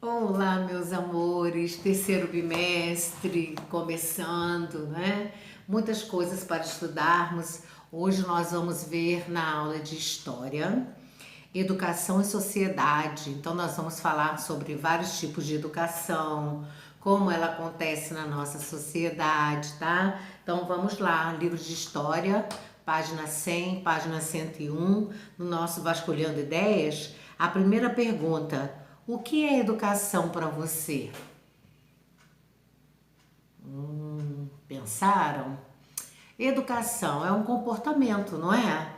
Olá, meus amores, terceiro bimestre começando, né? Muitas coisas para estudarmos. Hoje nós vamos ver na aula de História, Educação e Sociedade. Então, nós vamos falar sobre vários tipos de educação, como ela acontece na nossa sociedade, tá? Então, vamos lá, livro de História, página 100, página 101, no nosso Vasculhando Ideias. A primeira pergunta: o que é educação para você? Pensaram? Educação é um comportamento, não é?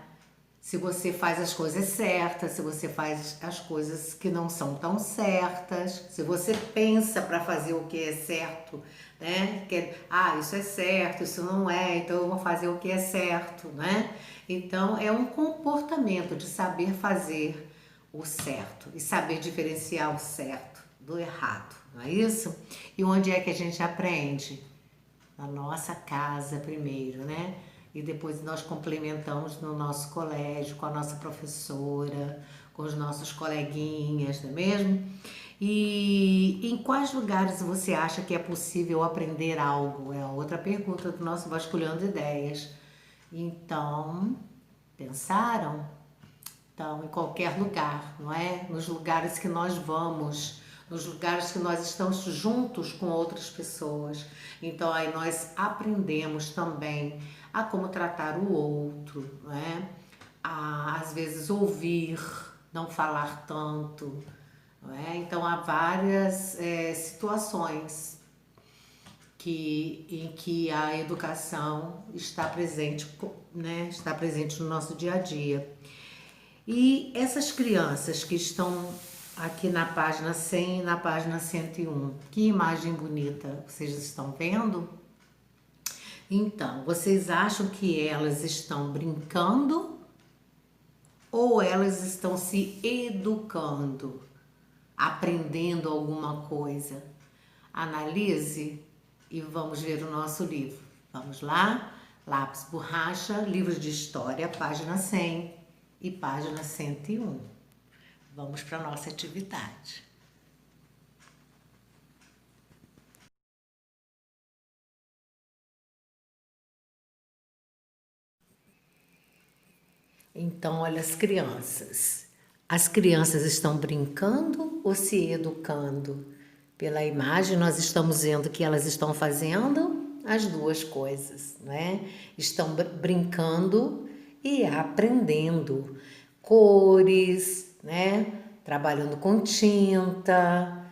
Se você faz as coisas certas, se você faz as coisas que não são tão certas, se você pensa para fazer o que é certo, né? Isso é certo, isso não é, então eu vou fazer o que é certo, né? Então é um comportamento de saber fazer o certo e saber diferenciar o certo do errado, não é isso? E onde é que a gente aprende? Na nossa casa primeiro, né? E depois nós complementamos no nosso colégio, com a nossa professora, com os nossos coleguinhas, não é mesmo? E em quais lugares você acha que é possível aprender algo? É a outra pergunta do nosso Vasculhando Ideias. Então, pensaram? Então, em qualquer lugar, não é? Nos lugares que nós vamos, nos lugares que nós estamos juntos com outras pessoas. Então, aí nós aprendemos também a como tratar o outro, não é? A, às vezes, ouvir, não falar tanto, não é? Então, há várias situações em que a educação está presente, né? Está presente no nosso dia a dia. E essas crianças que estão aqui na página 100 e na página 101, que imagem bonita vocês estão vendo? Então, vocês acham que elas estão brincando ou elas estão se educando, aprendendo alguma coisa? Analise e vamos ver o nosso livro. Vamos lá? Lápis, borracha, livro de história, página 100 e página 101. Vamos para a nossa atividade. Então, olha as crianças. As crianças estão brincando ou se educando? Pela imagem, nós estamos vendo que elas estão fazendo as duas coisas, né? Estão brincando e aprendendo cores, né? Trabalhando com tinta,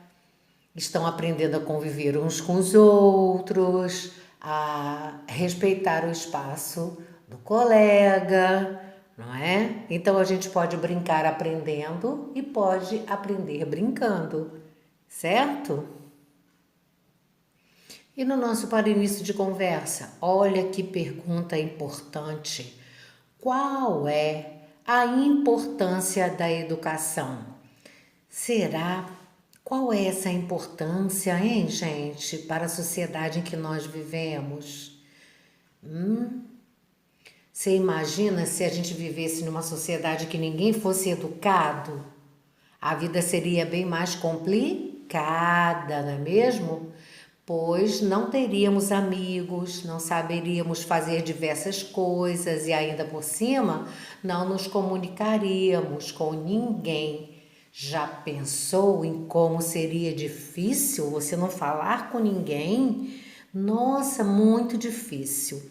estão aprendendo a conviver uns com os outros, a respeitar o espaço do colega, não é? Então a gente pode brincar aprendendo e pode aprender brincando, certo? E no nosso para início de conversa, olha que pergunta importante. Qual é a importância da educação? Será? Qual é essa importância, hein, gente, para a sociedade em que nós vivemos? Você imagina se a gente vivesse numa sociedade que ninguém fosse educado? A vida seria bem mais complicada, não é mesmo? Pois não teríamos amigos, não saberíamos fazer diversas coisas e ainda por cima não nos comunicaríamos com ninguém. Já pensou em como seria difícil você não falar com ninguém? Nossa, muito difícil.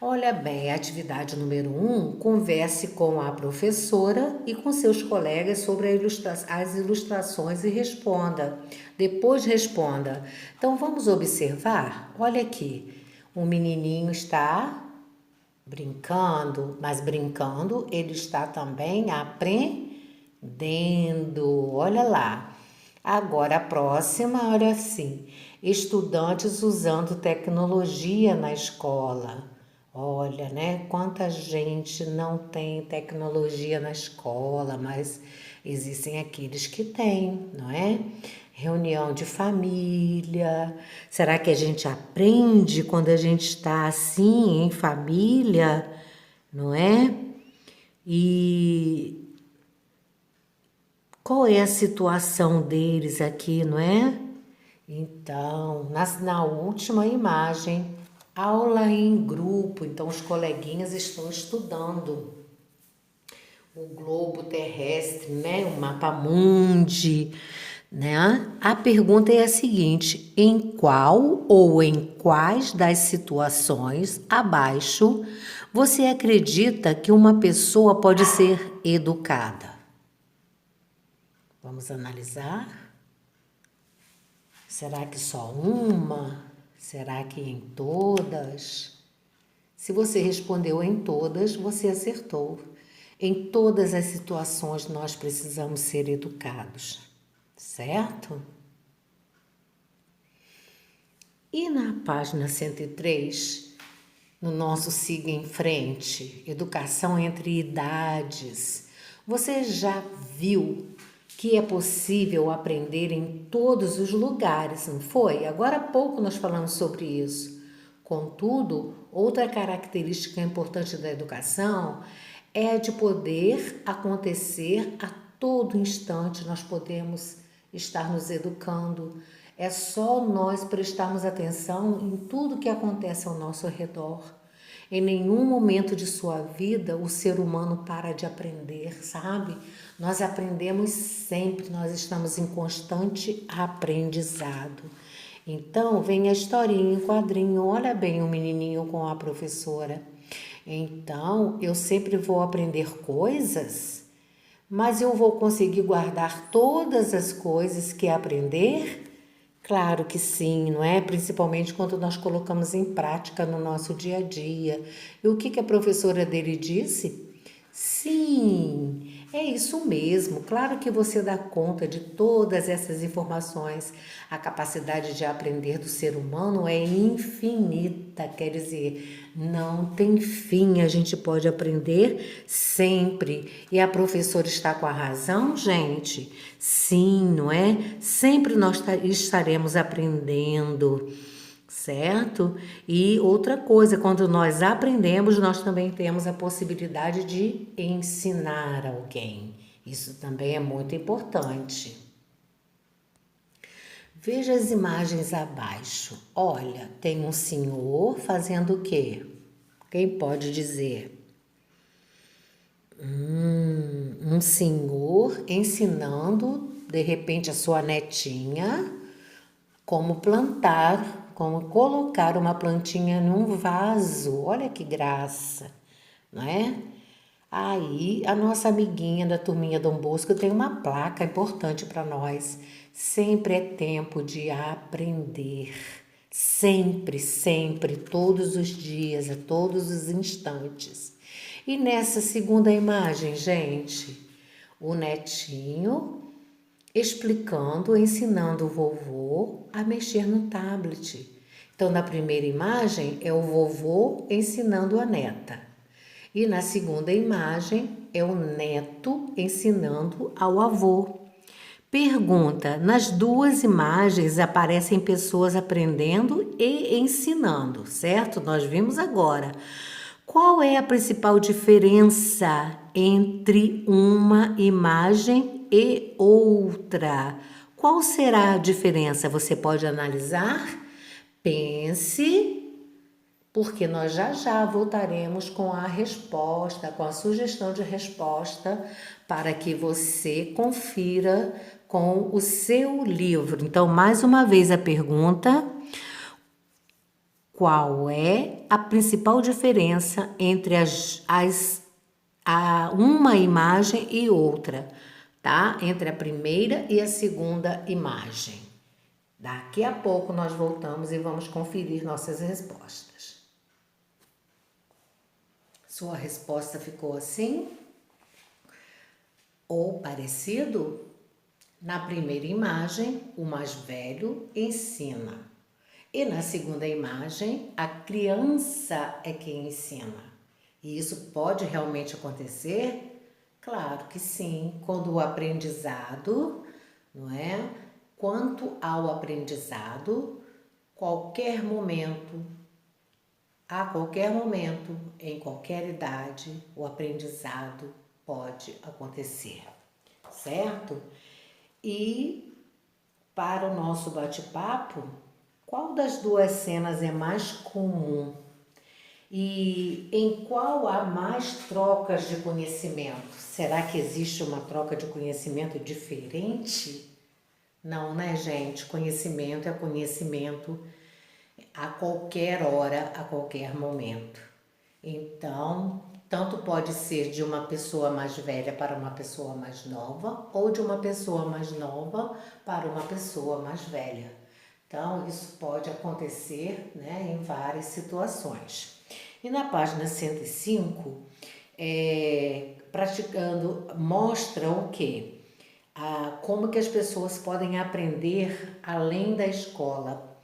Olha bem, a atividade número 1, converse com a professora e com seus colegas sobre as ilustrações e responda. Depois responda. Então vamos observar? Olha aqui, o menininho está brincando, mas brincando ele está também aprendendo. Olha lá. Agora a próxima, olha assim, estudantes usando tecnologia na escola. Olha, né? Quanta gente não tem tecnologia na escola, mas existem aqueles que têm, não é? Reunião de família. Será que a gente aprende quando a gente está assim, em família, não é? E qual é a situação deles aqui, não é? Então, na última imagem, aula em grupo. Então, os coleguinhas estão estudando o globo terrestre, né? O mapa mundi, né? A pergunta é a seguinte: em qual ou em quais das situações abaixo você acredita que uma pessoa pode ser educada? Vamos analisar? Será que só uma? Será que em todas? Se você respondeu em todas, você acertou. Em todas as situações nós precisamos ser educados, certo? E na página 103, no nosso Siga em Frente, Educação entre Idades, você já viu que é possível aprender em todos os lugares, não foi? Agora há pouco nós falamos sobre isso. Contudo, outra característica importante da educação é a de poder acontecer a todo instante. Nós podemos estar nos educando. É só nós prestarmos atenção em tudo que acontece ao nosso redor. Em nenhum momento de sua vida o ser humano para de aprender, sabe? Nós aprendemos sempre, nós estamos em constante aprendizado. Então, vem a historinha em quadrinho, olha bem o menininho com a professora. Então, eu sempre vou aprender coisas, mas eu vou conseguir guardar todas as coisas que aprender? Claro que sim, não é? Principalmente quando nós colocamos em prática no nosso dia a dia. E o que a professora dele disse? Sim, é isso mesmo. Claro que você dá conta de todas essas informações. A capacidade de aprender do ser humano é infinita, quer dizer, não tem fim. A gente pode aprender sempre. E a professora está com a razão, gente? Sim, não é? Sempre nós estaremos aprendendo. Certo? E outra coisa, quando nós aprendemos, nós também temos a possibilidade de ensinar alguém. Isso também é muito importante. Veja as imagens abaixo. Olha, tem um senhor fazendo o quê? Quem pode dizer? Um senhor ensinando, de repente, a sua netinha como plantar, como colocar uma plantinha num vaso. Olha que graça, não é? Aí, a nossa amiguinha da turminha Dom Bosco tem uma placa importante para nós. Sempre é tempo de aprender. Sempre, sempre, todos os dias, a todos os instantes. E nessa segunda imagem, gente, o netinho explicando, ensinando o vovô a mexer no tablet. Então, na primeira imagem é o vovô ensinando a neta. E na segunda imagem é o neto ensinando ao avô. Pergunta: nas duas imagens aparecem pessoas aprendendo e ensinando, certo? Nós vimos agora. Qual é a principal diferença entre uma imagem e outra? Qual será a diferença? Você pode analisar? Pense, porque nós já voltaremos com a resposta, com a sugestão de resposta, para que você confira com o seu livro. Então, mais uma vez a pergunta: qual é a principal diferença entre uma imagem e outra, tá? Entre a primeira e a segunda imagem. Daqui a pouco nós voltamos e vamos conferir nossas respostas. Sua resposta ficou assim? Ou parecido? Na primeira imagem, o mais velho ensina. E na segunda imagem, a criança é quem ensina. E isso pode realmente acontecer? Claro que sim, quando o aprendizado, não é? Quanto ao aprendizado, a qualquer momento, em qualquer idade, o aprendizado pode acontecer. certo? E para o nosso bate-papo, qual das duas cenas é mais comum? E em qual há mais trocas de conhecimento? Será que existe uma troca de conhecimento diferente? Não, né, gente? Conhecimento é conhecimento a qualquer hora, a qualquer momento. Então, tanto pode ser de uma pessoa mais velha para uma pessoa mais nova, ou de uma pessoa mais nova para uma pessoa mais velha. Então, isso pode acontecer, né, em várias situações. E na página 105, praticando, mostra o quê? Como que as pessoas podem aprender além da escola,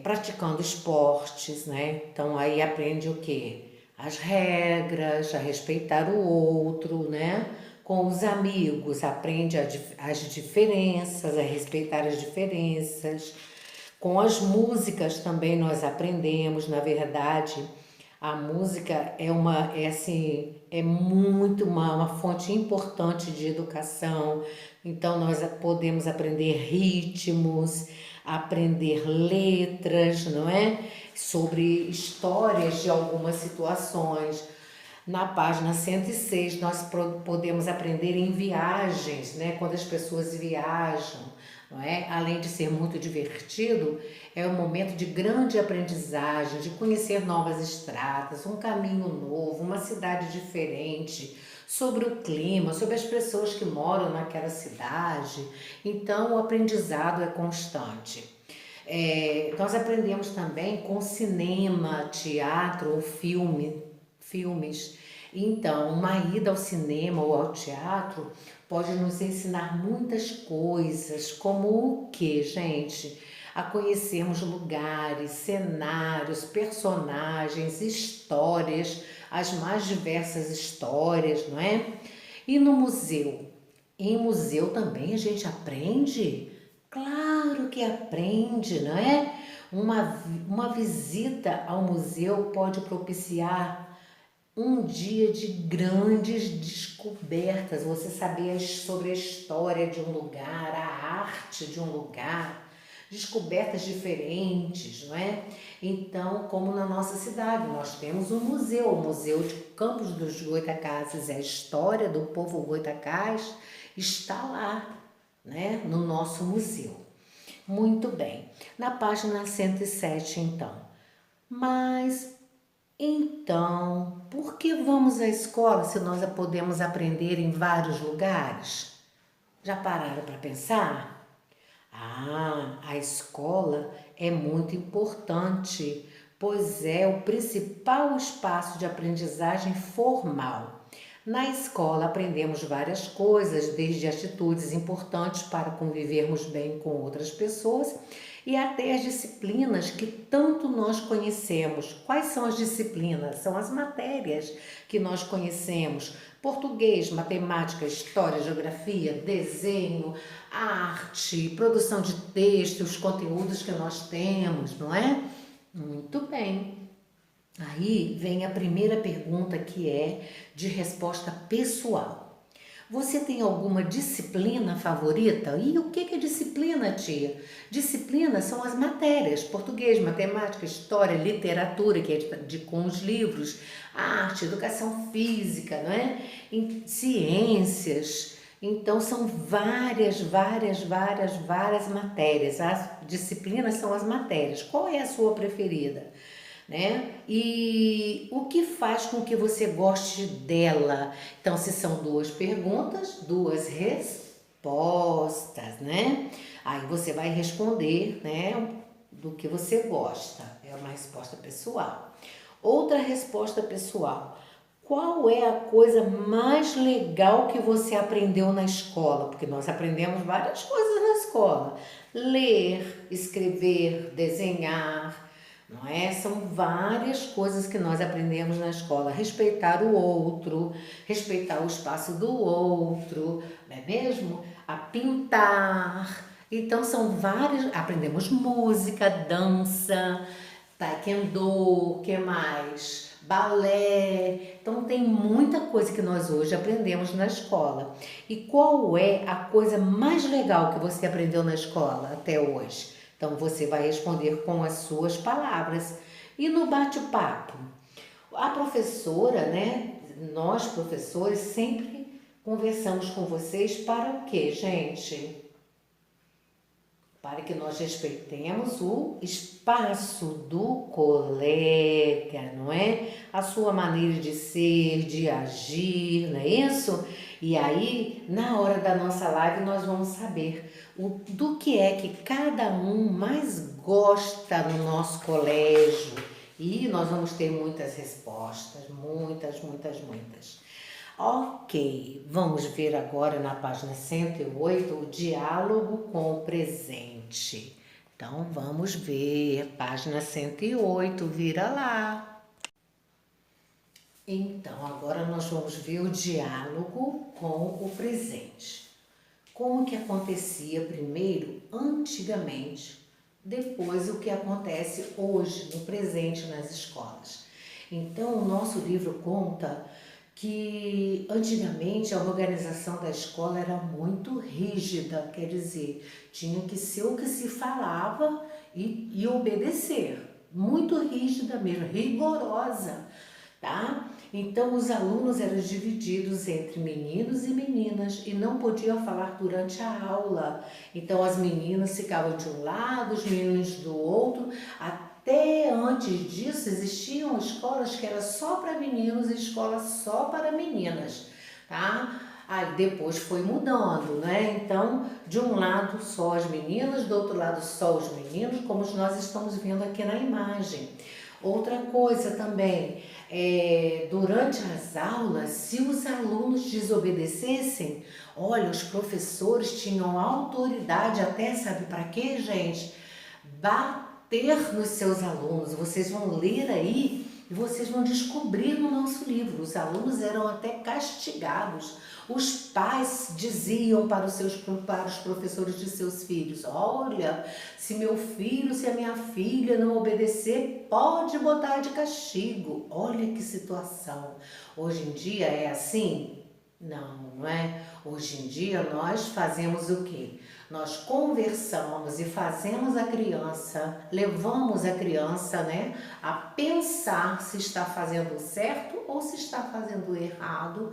praticando esportes, né? Então aí aprende o quê? As regras, a respeitar o outro, né? Com os amigos, aprende as diferenças, a respeitar as diferenças. Com as músicas também nós aprendemos, na verdade, a música é muito uma fonte importante de educação. Então nós podemos aprender ritmos, aprender letras, não é? Sobre histórias de algumas situações. Na página 106 nós podemos aprender em viagens, né? Quando as pessoas viajam, não é? Além de ser muito divertido, é um momento de grande aprendizagem, de conhecer novas estradas, um caminho novo, uma cidade diferente, sobre o clima, sobre as pessoas que moram naquela cidade. Então, o aprendizado é constante. Nós aprendemos também com cinema, teatro ou filmes. Então, uma ida ao cinema ou ao teatro pode nos ensinar muitas coisas, como o que, gente? A conhecermos lugares, cenários, personagens, histórias, as mais diversas histórias, não é? E no museu? Em museu também a gente aprende? Claro que aprende, não é? Uma visita ao museu pode propiciar um dia de grandes descobertas, você saber sobre a história de um lugar, a arte de um lugar, descobertas diferentes, não é? Então, como na nossa cidade, nós temos um museu, o Museu de Campos dos Goytacazes, a história do povo Goytacás está lá, né, no nosso museu. Muito bem. Na página 107, então. Mas então, por que vamos à escola se nós a podemos aprender em vários lugares? Já pararam para pensar? A escola é muito importante, pois é o principal espaço de aprendizagem formal. Na escola aprendemos várias coisas, desde atitudes importantes para convivermos bem com outras pessoas e até as disciplinas que tanto nós conhecemos. Quais são as disciplinas? São as matérias que nós conhecemos: português, matemática, história, geografia, desenho, arte, produção de texto, os conteúdos que nós temos, não é? Muito bem. Aí vem a primeira pergunta, que é de resposta pessoal. Você tem alguma disciplina favorita? E o que é disciplina, tia? Disciplina são as matérias: português, matemática, história, literatura, que é com os livros, arte, educação física, não é? Ciências. Então são várias matérias. As disciplinas são as matérias. Qual é a sua preferida? Né? E o que faz com que você goste dela? Então, se são duas perguntas, duas respostas, né? Aí você vai responder, né, do que você gosta. É uma resposta pessoal. Outra resposta pessoal: qual é a coisa mais legal que você aprendeu na escola? Porque nós aprendemos várias coisas na escola: ler, escrever, desenhar, não é? São várias coisas que nós aprendemos na escola. Respeitar o outro, respeitar o espaço do outro, não é mesmo? A pintar. Então são várias. Aprendemos música, dança, taekwondo, que mais? balé. Então tem muita coisa que nós hoje aprendemos na escola. E qual é a coisa mais legal que você aprendeu na escola até hoje? Então você vai responder com as suas palavras. E no bate-papo? A professora, né? Nós professores sempre conversamos com vocês para o quê, gente? Para que nós respeitemos o espaço do colega, não é? A sua maneira de ser, de agir, não é isso? E aí, na hora da nossa live, nós vamos saber do que é que cada um mais gosta no nosso colégio. E nós vamos ter muitas respostas, muitas. Ok, vamos ver agora na página 108 o diálogo com o presente. Então vamos ver, página 108, vira lá. Então agora nós vamos ver o diálogo com o presente. Como que acontecia primeiro, antigamente, depois o que acontece hoje, no presente, nas escolas. Então o nosso livro conta que antigamente a organização da escola era muito rígida, quer dizer, tinha que ser o que se falava e obedecer, muito rígida mesmo, rigorosa, tá? Então os alunos eram divididos entre meninos e meninas e não podiam falar durante a aula. Então as meninas ficavam de um lado, os meninos do outro. Até antes disso existiam escolas que eram só para meninos e escolas só para meninas, tá? Aí depois foi mudando, né? Então, de um lado só as meninas, do outro lado só os meninos, como nós estamos vendo aqui na imagem. Outra coisa também, durante as aulas, se os alunos desobedecessem, olha, os professores tinham autoridade até, sabe para quê, gente? Bater nos seus alunos. Vocês vão ler aí e vocês vão descobrir no nosso livro. Os alunos eram até castigados. Os pais diziam para os professores de seus filhos: olha, se meu filho, se a minha filha não obedecer, pode botar de castigo. Olha que situação. Hoje em dia é assim? Não, não é? Hoje em dia nós fazemos o quê? Nós conversamos e fazemos a criança, levamos a criança, né, a pensar se está fazendo certo ou se está fazendo errado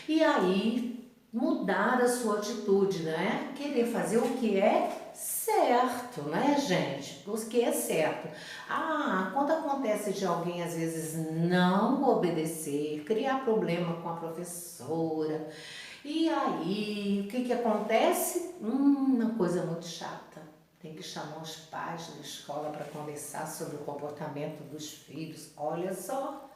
e aí mudar a sua atitude, né? Querer fazer o que é certo, né, gente? O que é certo. Quando acontece de alguém às vezes não obedecer, criar problema com a professora, e aí, o que acontece? Uma coisa muito chata. Tem que chamar os pais da escola para conversar sobre o comportamento dos filhos. Olha só,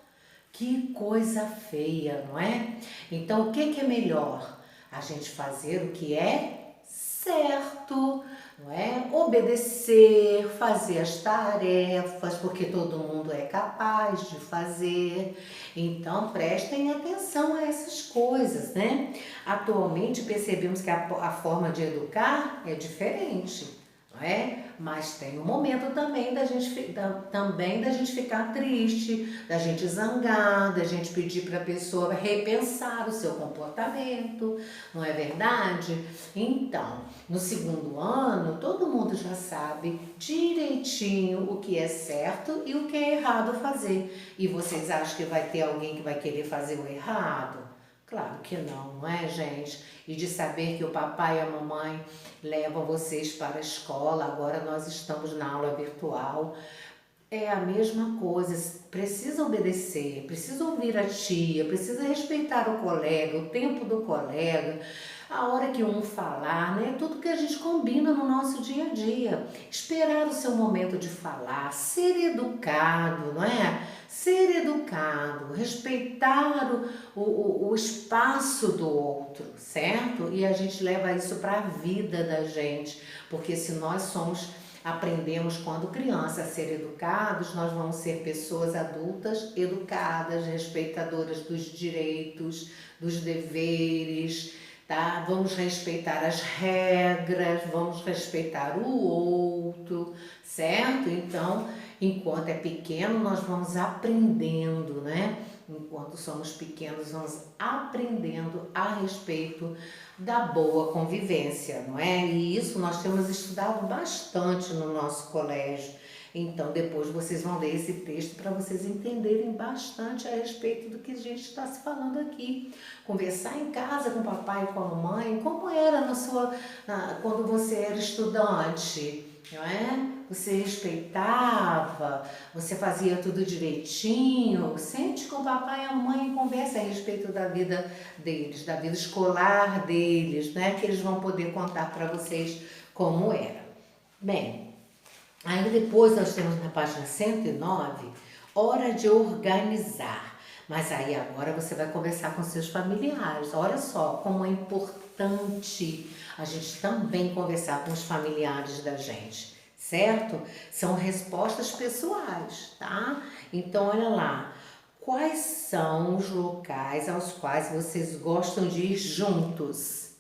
que coisa feia, não é? Então, o que é melhor? A gente fazer o que é certo, não é? Obedecer, fazer as tarefas, porque todo mundo é capaz de fazer. Então, prestem atenção a essas coisas, né? Atualmente, percebemos que a forma de educar é diferente, não é? Mas tem um momento também da gente ficar triste, da gente zangar, da gente pedir para a pessoa repensar o seu comportamento, não é verdade? Então, no segundo ano, todo mundo já sabe direitinho o que é certo e o que é errado fazer. E vocês acham que vai ter alguém que vai querer fazer o errado? Claro que não, não é, gente? E de saber que o papai e a mamãe levam vocês para a escola, agora nós estamos na aula virtual, é a mesma coisa, precisa obedecer, precisa ouvir a tia, precisa respeitar o colega, o tempo do colega, a hora que um falar, né? Tudo que a gente combina no nosso dia a dia. Esperar o seu momento de falar, ser educado, não é? Ser educado, respeitar o espaço do outro, certo? E a gente leva isso para a vida da gente, porque se nós aprendemos quando criança a ser educados, nós vamos ser pessoas adultas educadas, respeitadoras dos direitos, dos deveres, tá? Vamos respeitar as regras, vamos respeitar o outro, certo? Então, enquanto é pequeno, nós vamos aprendendo, né? Enquanto somos pequenos, vamos aprendendo a respeito da boa convivência, não é? E isso nós temos estudado bastante no nosso colégio. Então, depois vocês vão ler esse texto para vocês entenderem bastante a respeito do que a gente está se falando aqui. Conversar em casa com o papai e com a mamãe, como era quando você era estudante, não é? Você respeitava, você fazia tudo direitinho. Sente com o papai e a mamãe e conversa a respeito da vida deles, da vida escolar deles, né? Que eles vão poder contar para vocês como era. Bem, aí depois nós temos na página 109, hora de organizar. Mas aí agora você vai conversar com seus familiares. Olha só como é importante a gente também conversar com os familiares da gente, certo? São respostas pessoais, tá? Então olha lá, quais são os locais aos quais vocês gostam de ir juntos?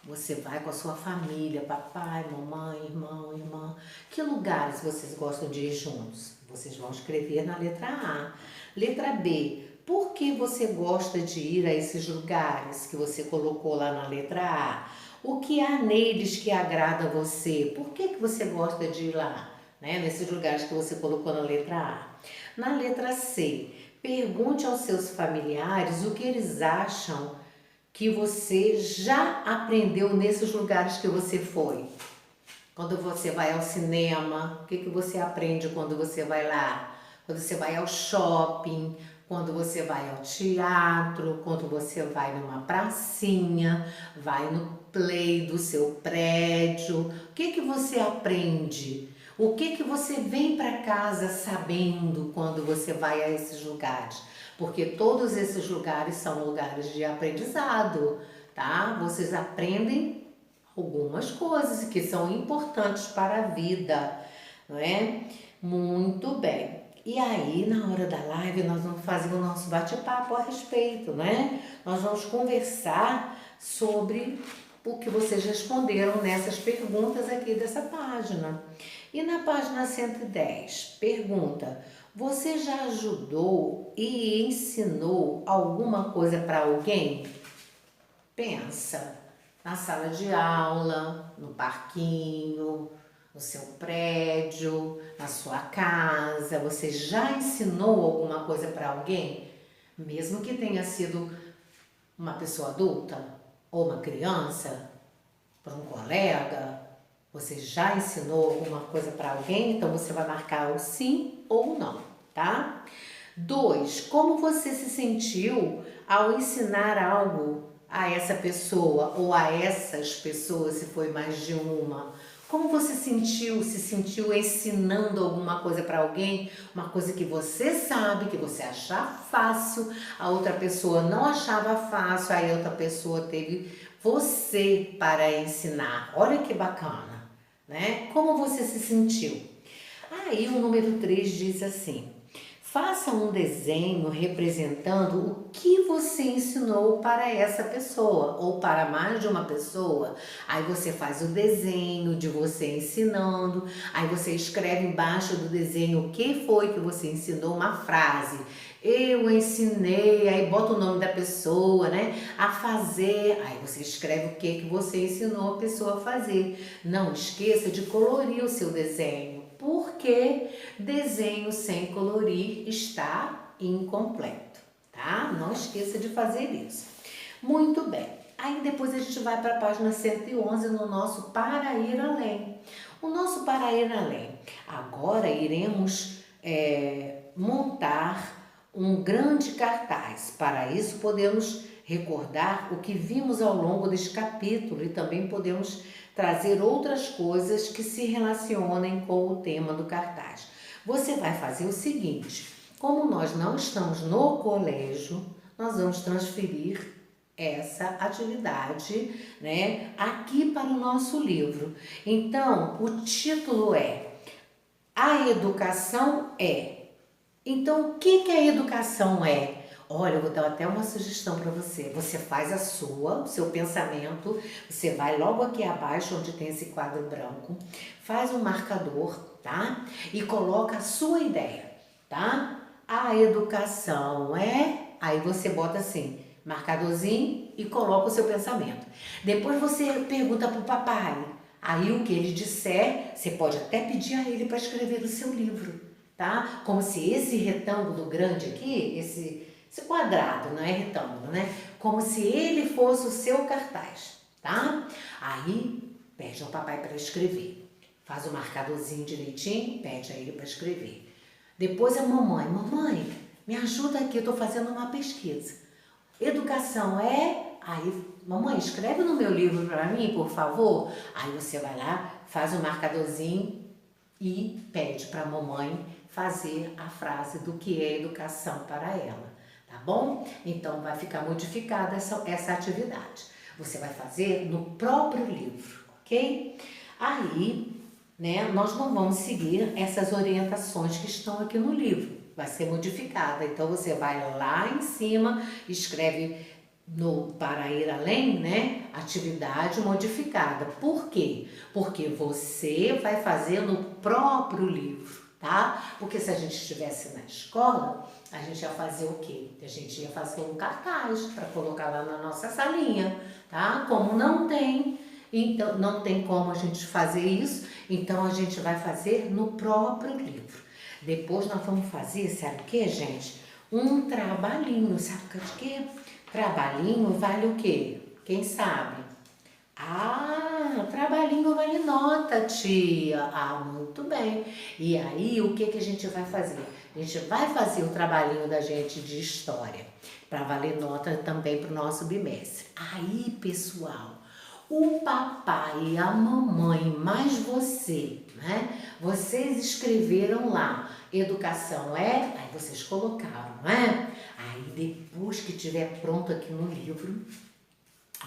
Você vai com a sua família, papai, mamãe, irmão, irmã. Que lugares vocês gostam de ir juntos? Vocês vão escrever na letra A. Letra B. Por que você gosta de ir a esses lugares que você colocou lá na letra A? O que há neles que agrada a você? Por que você gosta de ir lá, né? Nesses lugares que você colocou na letra A. Na letra C. Pergunte aos seus familiares o que eles acham que você já aprendeu nesses lugares que você foi. Quando você vai ao cinema, o que você aprende quando você vai lá? Quando você vai ao shopping, quando você vai ao teatro, quando você vai numa pracinha, vai no play do seu prédio, o que você aprende? O que você vem para casa sabendo quando você vai a esses lugares? Porque todos esses lugares são lugares de aprendizado, tá? Vocês aprendem algumas coisas que são importantes para a vida, não é? Muito bem. E aí, na hora da live, nós vamos fazer o nosso bate-papo a respeito, né? Nós vamos conversar sobre o que vocês responderam nessas perguntas aqui dessa página. E na página 110, pergunta: você já ajudou e ensinou alguma coisa para alguém? Pensa, na sala de aula, no parquinho, no seu prédio, na sua casa. Você já ensinou alguma coisa para alguém? Mesmo que tenha sido uma pessoa adulta ou uma criança, para um colega, você já ensinou alguma coisa para alguém? Então você vai marcar o sim ou não, tá? 2. Como você se sentiu ao ensinar algo a essa pessoa ou a essas pessoas, se foi mais de uma? Como você se sentiu ensinando alguma coisa para alguém, uma coisa que você sabe, que você achava fácil, a outra pessoa não achava fácil, aí a outra pessoa teve você para ensinar. Olha que bacana, né? Como você se sentiu? Aí o número 3 diz assim: faça um desenho representando o que você ensinou para essa pessoa ou para mais de uma pessoa. Aí você faz o desenho de você ensinando, aí você escreve embaixo do desenho o que foi que você ensinou, uma frase. Eu ensinei, aí bota o nome da pessoa, né, a fazer. Aí você escreve o que você ensinou a pessoa a fazer. Não esqueça de colorir o seu desenho, porque desenho sem colorir está incompleto, tá? Não esqueça de fazer isso. Muito bem. Aí depois a gente vai para a página 111 no nosso Para Ir Além. O nosso Para Ir Além. Agora iremos montar um grande cartaz. Para isso podemos recordar o que vimos ao longo deste capítulo e também podemos trazer outras coisas que se relacionem com o tema do cartaz. Você vai fazer o seguinte: como nós não estamos no colégio, nós vamos transferir essa atividade, né, aqui para o nosso livro. Então, o título é A Educação é. Então, o que a educação é? Olha, eu vou dar até uma sugestão para você. Você faz o seu pensamento, você vai logo aqui abaixo onde tem esse quadro branco, faz um marcador, tá? E coloca a sua ideia, tá? A educação é... Aí você bota assim, marcadorzinho e coloca o seu pensamento. Depois você pergunta pro papai. Aí o que ele disser, você pode até pedir a ele para escrever no seu livro, tá? Como se esse retângulo grande aqui, esse quadrado, não é retângulo, né? Como se ele fosse o seu cartaz, tá? Aí pede ao papai para escrever. Faz o marcadorzinho direitinho, pede a ele para escrever. Depois a mamãe, me ajuda aqui, eu estou fazendo uma pesquisa. Educação é... Aí, mamãe, escreve no meu livro para mim, por favor. Aí você vai lá, faz um marcadorzinho e pede para a mamãe fazer a frase do que é educação para ela, tá bom? Então, vai ficar modificada essa atividade. Você vai fazer no próprio livro, ok? Aí, né, nós não vamos seguir essas orientações que estão aqui no livro. Vai ser modificada. Então, você vai lá em cima, escreve no Para Ir Além, né? Atividade modificada. Por quê? Porque você vai fazer no próprio livro, tá? Porque se a gente estivesse na escola, a gente ia fazer o quê? A gente ia fazer um cartaz para colocar lá na nossa salinha, tá? Como não tem, então não tem como a gente fazer isso, então a gente vai fazer no próprio livro. Depois nós vamos fazer, sabe o que, gente? Um trabalhinho, sabe de quê? Trabalhinho vale o quê? Quem sabe? Ah, trabalhinho vale nota, tia. Ah, muito bem. E aí, o que que a gente vai fazer? A gente vai fazer o trabalhinho da gente de história, para valer nota também para o nosso bimestre. Aí, pessoal, o papai e a mamãe, mais você, né? Vocês escreveram lá, educação é, aí vocês colocaram, né? Aí depois que tiver pronto aqui no livro,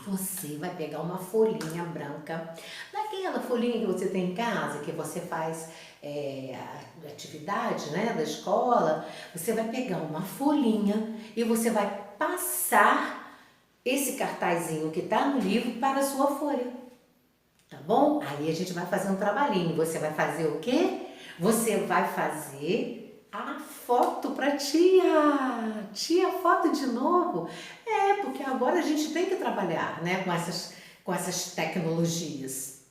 você vai pegar uma folhinha branca, daquela folhinha que você tem em casa, que você faz a atividade, né, da escola, você vai pegar uma folhinha e você vai passar esse cartazinho que está no livro para a sua folha, tá bom? Aí a gente vai fazer um trabalhinho. Você vai fazer o quê? Você vai fazer a foto para tia. Tia, foto de novo? É, porque agora a gente tem que trabalhar, né, com essas tecnologias,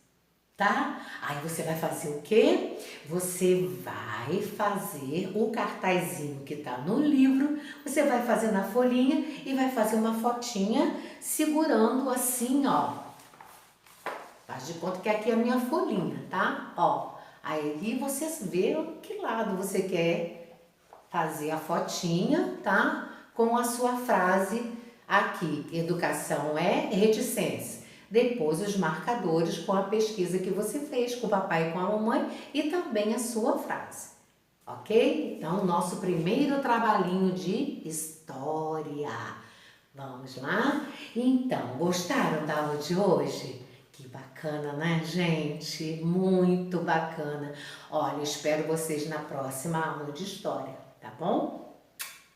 tá? Aí você vai fazer o quê? Você vai fazer o cartazinho que tá no livro, você vai fazer na folhinha e vai fazer uma fotinha segurando assim, ó. Faz de conta que aqui é a minha folhinha, tá? Ó, aí você vê que lado você quer fazer a fotinha, tá? Com a sua frase aqui, educação é reticência. Depois os marcadores com a pesquisa que você fez com o papai e com a mamãe e também a sua frase, ok? Então, nosso primeiro trabalhinho de história. Vamos lá? Então, gostaram da aula de hoje? Que bacana, né, gente? Muito bacana. Olha, espero vocês na próxima aula de história, tá bom?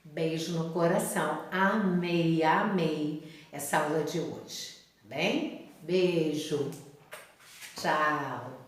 Beijo no coração. Amei, amei essa aula de hoje, tá bem? Beijo. Tchau.